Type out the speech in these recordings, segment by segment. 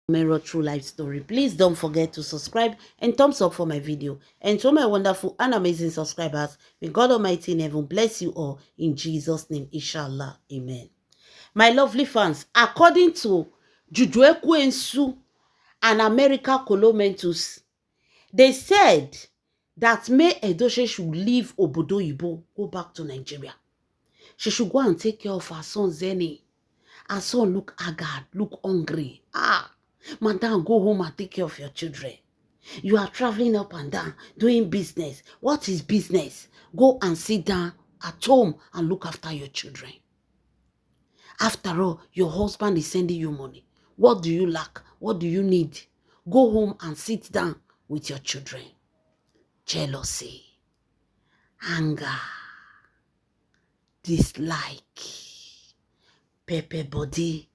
Mirror True Life Story. Please don't forget to subscribe and thumbs up for my video. And to my wonderful and amazing subscribers, may God Almighty in heaven bless you all in Jesus' name, inshallah. Amen. My lovely fans, according to Juju Ekwensu and America Colomentus, they said that May Edochie should leave Obodo Ibo, go back to Nigeria. She should go and take care of her son Zeni. Her son look haggard, look hungry. Madam, go home and take care of your children. You are traveling up and down, doing business. What is business? Go and sit down at home and look after your children. After all, your husband is sending you money. What do you lack? What do you need? Go home and sit down with your children. Jealousy, anger, dislike, pepper body.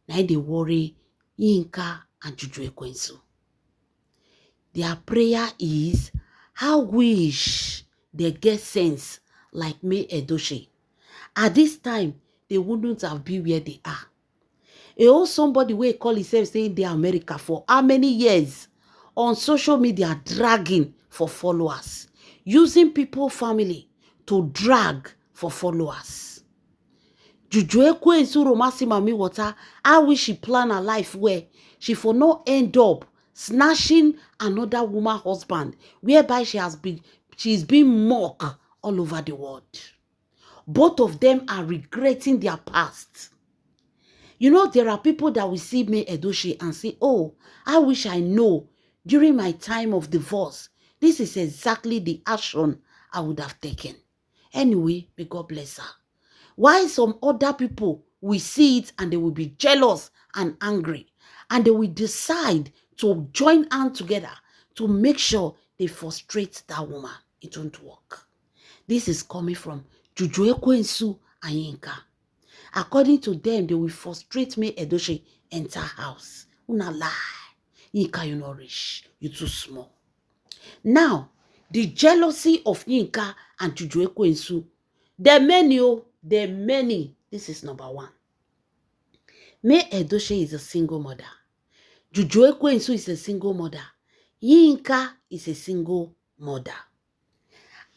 Now they worry Yinka and Juju Ekwensu. Their prayer is, how wish they get sense like May Edochie. At this time, they wouldn't have been where they are. Somebody will call himself saying they are America for how many years on social media dragging for followers, using people's family to drag for followers. Juju Ekwensu romasi mami water, I wish she plan her life where she for not end up snatching another woman husband, whereby she's been mocked all over the world. Both of them are regretting their past. You know, there are people that will see May Edochie and say, oh, I wish I know during my time of divorce, this is exactly the action I would have taken. Anyway, may God bless her. Why some other people will see it and they will be jealous and angry, and they will decide to join hands together to make sure they frustrate that woman. It won't work. This is coming from Juju Ekwensu and Yinka. According to them, they will frustrate May Edochie enter house. Una lie. Yinka, you not rich. You too small. Now, the jealousy of Yinka and Juju Ekwensu, the many. This is number one. May Edochie is a single mother. Juju Ekwensu is a single mother. Yinka is a single mother.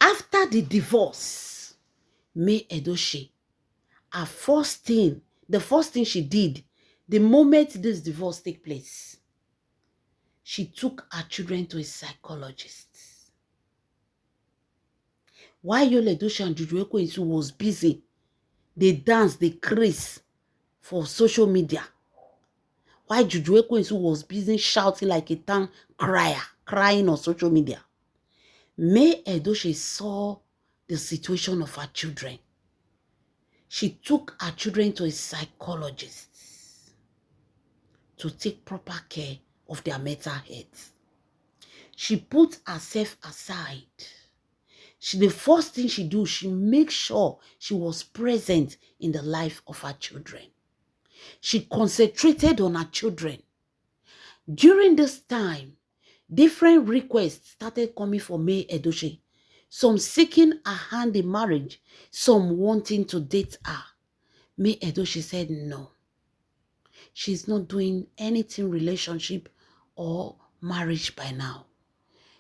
After the divorce, May Edochie, the first thing she did, the moment this divorce take place, she took her children to a psychologist. While Yul Edochie and Juju Ekwensu was busy, they dance, they craze for social media. While Juju Ekwensu was busy shouting like a town crier, crying on social media, May Edochie saw the situation of her children. She took her children to a psychologist to take proper care of their mental health. She put herself aside. The first thing she do, she make sure she was present in the life of her children. She concentrated on her children. During this time, different requests started coming from May Edochie. Some seeking her hand in marriage, some wanting to date her. May Edochie said no. She's not doing anything relationship or marriage by now.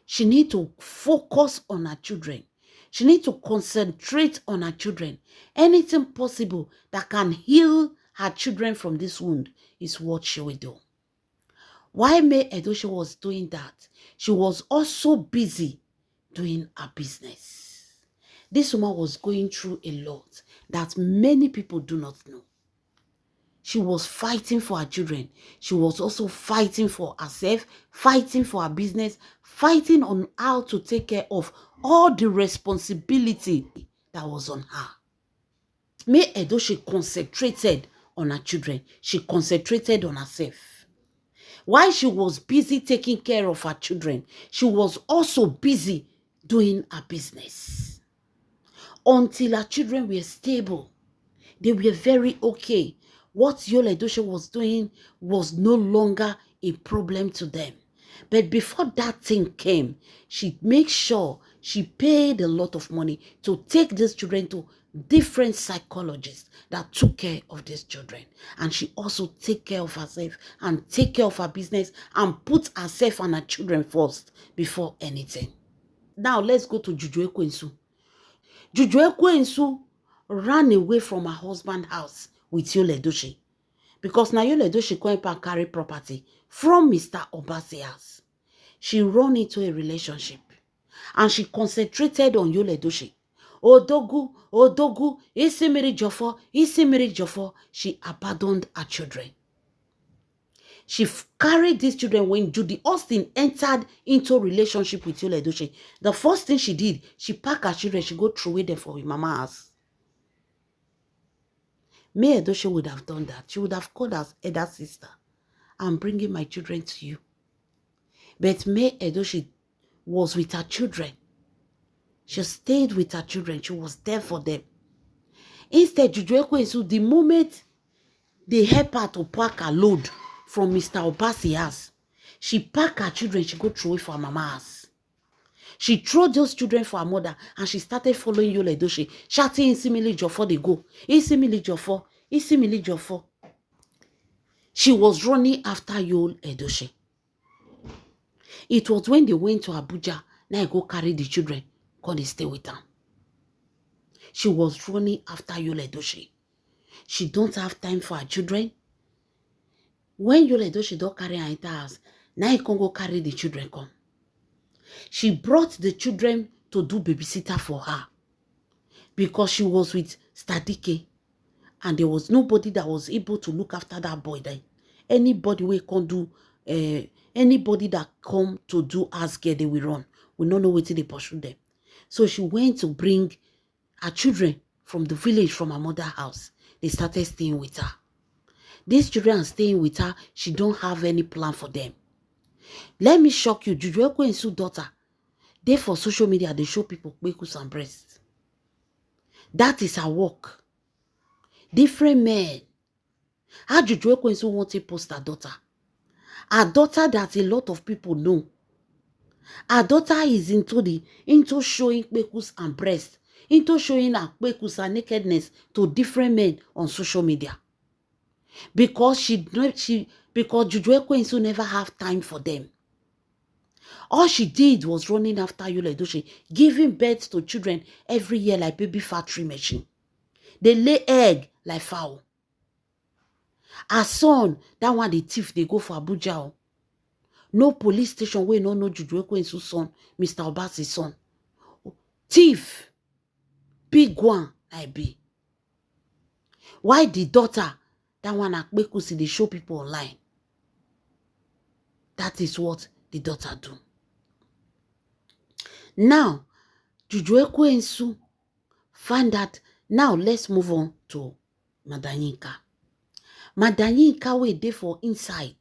She needs to focus on her children. She needs to concentrate on her children. Anything possible that can heal her children from this wound is what she will do. While May Edochie was doing that, she was also busy doing her business. This woman was going through a lot that many people do not know. She was fighting for her children. She was also fighting for herself, fighting for her business, fighting on how to take care of all the responsibility that was on her. May Edochie concentrated on her children. She concentrated on herself. While she was busy taking care of her children, she was also busy doing her business. Until her children were stable, they were very okay. What Yul Edochie was doing was no longer a problem to them. But before that thing came, she made sure she paid a lot of money to take these children to different psychologists that took care of these children. And she also take care of herself and take care of her business and put herself and her children first before anything. Now let's go to Juju Ekwensu. Juju Ekwensu ran away from her husband's house with Yul Edochie because now Yul Edochie come and carry property from Mr. Obasi house. She ran into a relationship and she concentrated on Yul Edochie. Odogu, Odogu, Isimiri Jofo. She abandoned her children. She carried these children when Judy Austin entered into a relationship with Yul Edochie. The first thing she did, she packed her children, she go throw them for her mama's house. May Edochie would have done that. She would have called her elder sister. I'm bringing my children to you. But May Edochie was with her children. She stayed with her children. She was there for them. Instead, Juju Ekwensu, the moment they help her to pack her load from Mr. Obasi's house, she packed her children, she go throw it for her mama's house. She threw those children for her mother and she started following Yul Edochie, shouting, Isimili Jofo, they go. Isimili Jofo, Isimili Jofo. She was running after Yul Edochie. It was when they went to Abuja, now I go carry the children, come they stay with them. She was running after Yul Edochie. She don't have time for her children. When Yul Edochie don't carry her into house, now he can go carry the children come. She brought the children to do babysitter for her because she was with Stadike and there was nobody that was able to look after that boy then. Anybody we can do, anybody that come to do as girl, they will run. We don't know where they pursue them. So she went to bring her children from the village, from her mother's house. They started staying with her. These children are staying with her. She don't have any plan for them. Let me shock you. Juju Ekwensu's daughter, they for social media, they show people kpekus and breasts. That is her work. Different men. How Juju Ekwensu want to post her daughter? Her daughter that a lot of people know. Her daughter is into showing kpekus and breasts, into showing her kpekus and nakedness to different men on social media. Because because Juju Ekwensu never have time for them. All she did was running after Yul Edochie, giving birth to children every year like baby factory machine. They lay egg like fowl. Her son, that one the thief, they go for Abuja. No police station where no Juju Ekwensu's son, Mr. Obasi's son. Thief. Big one, I be. Why the daughter, that one Akbekusi, they show people online? That is what the daughter do. Now, Juju Ekwensu find that. Now, let's move on to Madam Yinka. Madam Yinka wey dey for inside.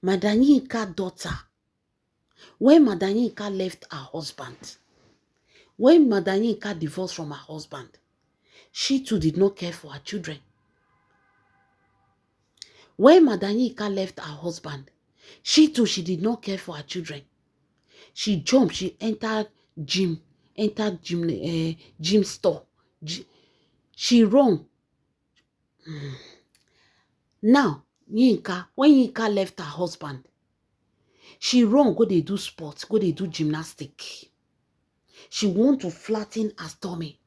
Madam Yinka daughter. When Madam Yinka left her husband, when Madam Yinka divorced from her husband, she too did not care for her children. When Madam Yinka left her husband, she too, she did not care for her children. She jumped, she entered gym store. She run. Now, Yinka, when Yinka left her husband, she run, go they do sports, go they do gymnastics. She want to flatten her tummy.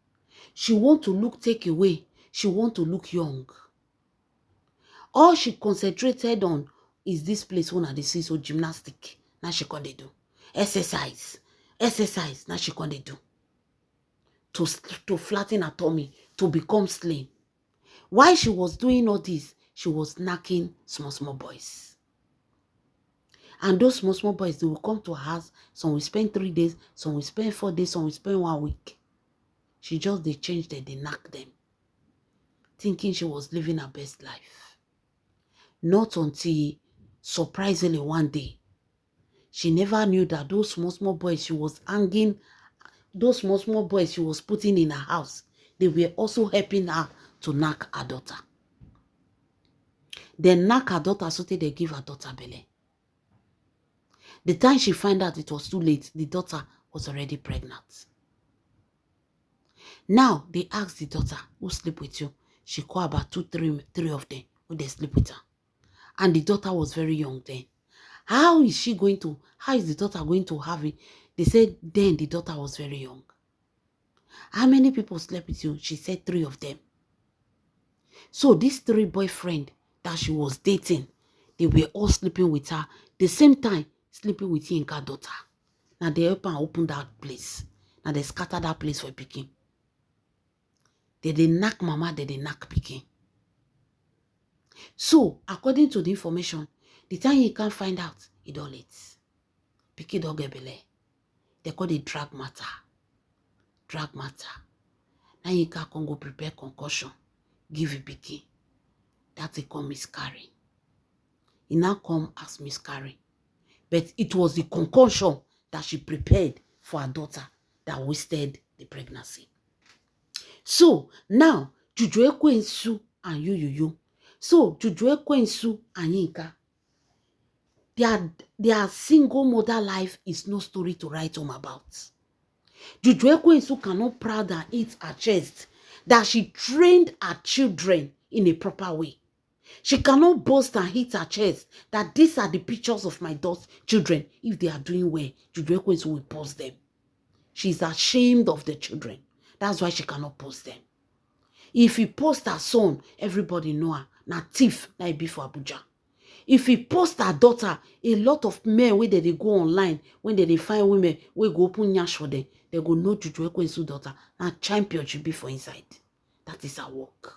She want to look take away. She want to look young. All she concentrated on is this place when they see so gymnastic. Now she can they do. Exercise. Now she can they do. To flatten her tummy, to become slim. While she was doing all this, she was knacking small boys. And those small boys, they will come to her house. Some will spend 3 days, some will spend 4 days, some will spend 1 week. She just, they changed them, they knocked them. Thinking she was living her best life. Not until, surprisingly, one day, she never knew that those small boys she was hanging, those small boys she was putting in her house, they were also helping her to knock her daughter. They knock her daughter so they give her daughter belly. The time she found out it was too late, the daughter was already pregnant. Now, they asked the daughter, who sleep with you? She called about three of them who they sleep with her. And the daughter was very young then. How is the daughter going to have it? They said then the daughter was very young. How many people slept with you? She said 3 of them. So these 3 boyfriends that she was dating, they were all sleeping with her. The same time, sleeping with Yinka's daughter. Now they open that place. Now they scatter that place for picking. They knock mama, they knock picking. So, according to the information, the time you can't find out, it all late. Pikin don't get belle. They call it drag matter. Drag matter. Now you can go prepare concussion. Give a pikin. That's a come miscarry. It now come as miscarry. But it was the concussion that she prepared for her daughter that wasted the pregnancy. So, now, Juju Ekwensu and you. So, Juju Ekwensu and Yinka, their single mother life is no story to write home about. Juju Ekwensu cannot proud and eat her chest that she trained her children in a proper way. She cannot boast and hit her chest that these are the pictures of my daughter's children. If they are doing well, Juju Ekwensu will post them. She's ashamed of the children. That's why she cannot post them. If he post her son, everybody know her. Na thief, na be for Abuja. If he post her daughter, a lot of men when they go online, when they find women, we go open nyash for them, they go know Juju Ekwensu daughter. Na champion should be for inside. That is her work.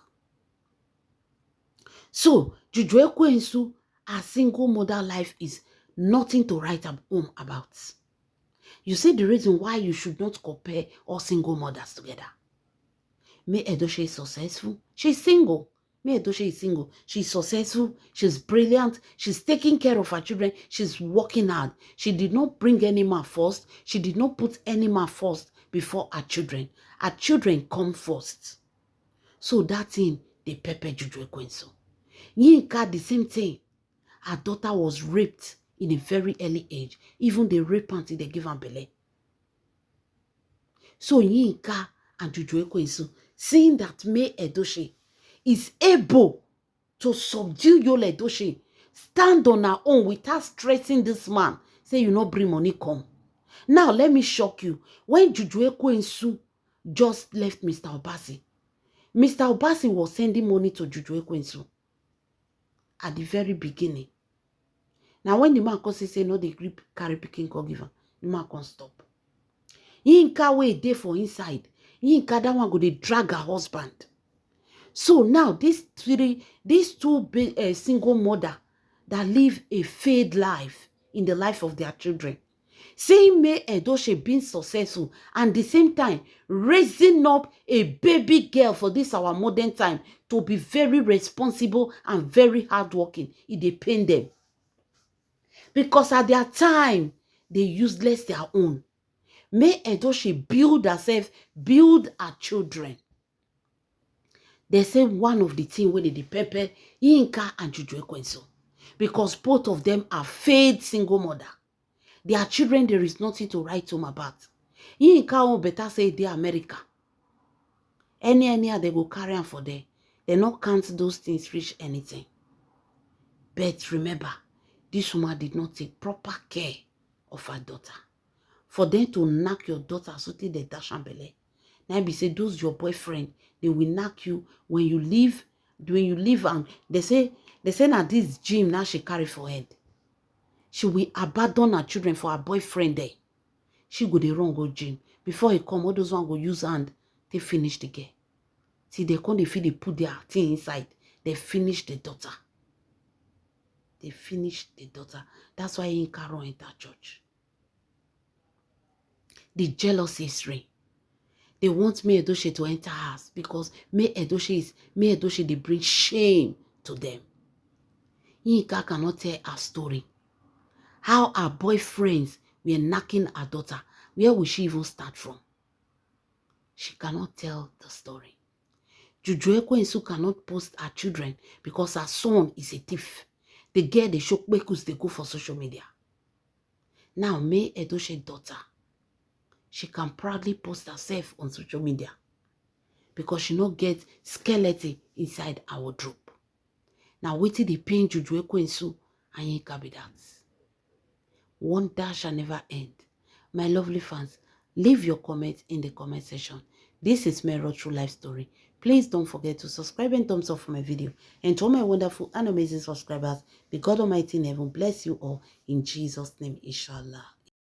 So, Juju Ekwensu, her single mother life is nothing to write home about. You see the reason why you should not compare all single mothers together. May Edochie is successful. She's single. May Edochie is single. She's successful. She's brilliant. She's taking care of her children. She's working hard. She did not bring any man first. She did not put any man first before her children. Her children come first. So that thing, they pepper Juju Ekwensu. Yinka, the same thing. Her daughter was raped in a very early age. Even the rape until they give her belly. So Yinka and Juju Ekwensu, seeing that May Edochie is able to subdue Yul Edochie, stand on her own without stressing this man, say you not bring money come. Now let me shock you. When Juju Ekwensu just left Mr. Obasi was sending money to Juju Ekwensu at the very beginning. Now when the man comes say no, the grip carry picking can give her, the man can't stop. Yinka way dey for inside. Yinka that one go dey drag her husband. So now these two single mother that live a failed life in the life of their children. Seeing May Edochie being successful and at the same time raising up a baby girl for this our modern time to be very responsible and very hardworking. It dey pain them. Because at their time, they useless their own. May Edochie build herself, build her children. They say one of the things where they pepper Yinka and Juju Ekwensu. Because both of them are failed single mother. Their children, there is nothing to write home about. Yinka won't better say they America. Any they go carry on for them. They not count those things reach anything. But remember, this woman did not take proper care of her daughter. For them to knock your daughter so they dash and belly. Now be say those your boyfriend, they will knock you when you leave. And they say that this gym now she carry for head. She will abandon her children for her boyfriend there. She go the wrong go gym. Before he come, all those one go use hand. They finish the girl. See, they come, they put their thing inside. They finish the daughter. They finish the daughter. That's why Yinka run enter church. The jealousy is real. They want May Edochie to enter house because May Edochie they bring shame to them. Yinka cannot tell her story. How her boyfriends were knocking her daughter. Where will she even start from? She cannot tell the story. Juju Ekwensu cannot post her children because her son is a thief. The girl they show because they go for social media. Now May Edochie daughter, she can proudly post herself on social media. because she no get skeleton inside our wardrobe. Now wetin dey pain Juju Ekwensu and Yinka be that. Wonder shall never end. My lovely fans, leave your comments in the comment section. This is Mero True Life Story. Please don't forget to subscribe and thumbs up for my video. And to all my wonderful and amazing subscribers, may God Almighty in heaven bless you all in Jesus' name, inshallah.